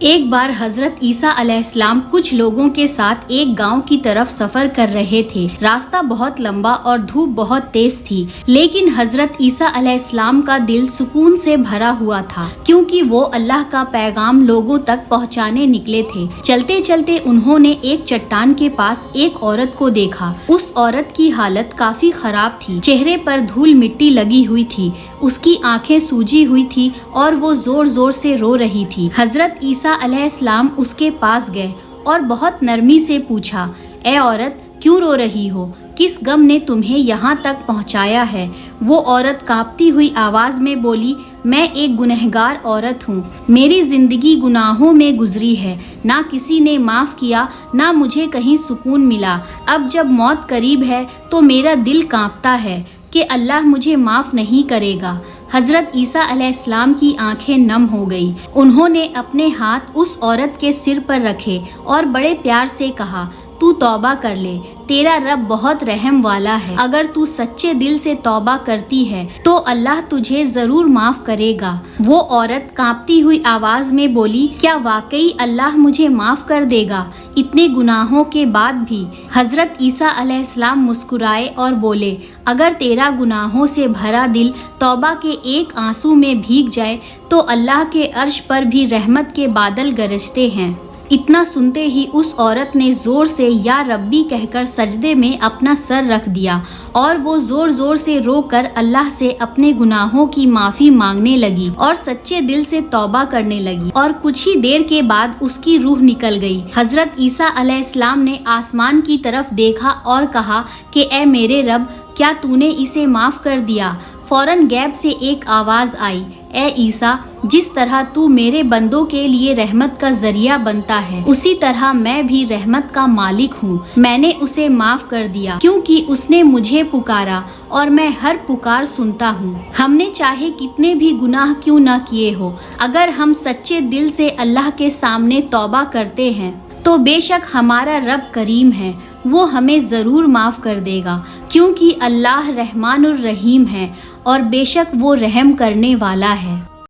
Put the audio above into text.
ایک بار حضرت عیسیٰ علیہ السلام کچھ لوگوں کے ساتھ ایک گاؤں کی طرف سفر کر رہے تھے۔ راستہ بہت لمبا اور دھوپ بہت تیز تھی، لیکن حضرت عیسیٰ علیہ السلام کا دل سکون سے بھرا ہوا تھا، کیونکہ وہ اللہ کا پیغام لوگوں تک پہنچانے نکلے تھے۔ چلتے چلتے انہوں نے ایک چٹان کے پاس ایک عورت کو دیکھا۔ اس عورت کی حالت کافی خراب تھی، چہرے پر دھول مٹی لگی ہوئی تھی، اس کی آنکھیں سوجی ہوئی تھی اور وہ زور زور سے رو رہی تھی۔ حضرت عیسیٰ علیہ السلام اس کے پاس گئے اور بہت نرمی سے پوچھا، اے عورت، کیوں رو رہی ہو؟ کس غم نے تمہیں یہاں تک پہنچایا ہے؟ وہ عورت کانپتی ہوئی آواز میں بولی، میں ایک گنہگار عورت ہوں، میری زندگی گناہوں میں گزری ہے، نہ کسی نے معاف کیا، نہ مجھے کہیں سکون ملا۔ اب جب موت قریب ہے تو میرا دل کانپتا ہے کہ اللہ مجھے معاف نہیں کرے گا۔ حضرت عیسیٰ علیہ السلام کی آنکھیں نم ہو گئی۔ انہوں نے اپنے ہاتھ اس عورت کے سر پر رکھے اور بڑے پیار سے کہا، تو توبہ کر لے، تیرا رب بہت رحم والا ہے۔ اگر تو سچے دل سے توبہ کرتی ہے تو اللہ تجھے ضرور معاف کرے گا۔ وہ عورت کانپتی ہوئی آواز میں بولی، کیا واقعی اللہ مجھے معاف کر دے گا اتنے گناہوں کے بعد بھی؟ حضرت عیسیٰ علیہ السلام مسکرائے اور بولے، اگر تیرا گناہوں سے بھرا دل توبہ کے ایک آنسو میں بھیگ جائے تو اللہ کے عرش پر بھی رحمت کے بادل گرجتے ہیں۔ اتنا سنتے ہی اس عورت نے زور سے یا ربی کہہ کر سجدے میں اپنا سر رکھ دیا اور وہ زور زور سے رو کر اللہ سے اپنے گناہوں کی معافی مانگنے لگی اور سچے دل سے توبہ کرنے لگی، اور کچھ ہی دیر کے بعد اس کی روح نکل گئی۔ حضرت عیسیٰ علیہ السلام نے آسمان کی طرف دیکھا اور کہا کہ اے میرے رب، کیا تو نے اسے معاف کر دیا؟ فوراً غیب سے ایک آواز آئی، اے عیسیٰ، جس طرح تو میرے بندوں کے لیے رحمت کا ذریعہ بنتا ہے، اسی طرح میں بھی رحمت کا مالک ہوں۔ میں نے اسے معاف کر دیا کیونکہ اس نے مجھے پکارا اور میں ہر پکار سنتا ہوں۔ ہم نے چاہے کتنے بھی گناہ کیوں نہ کیے ہو، اگر ہم سچے دل سے اللہ کے سامنے توبہ کرتے ہیں تو بے شک ہمارا رب کریم ہے، وہ ہمیں ضرور معاف کر دے گا، کیونکہ اللہ رحمان الرحیم ہے اور بے شک وہ رحم کرنے والا ہے۔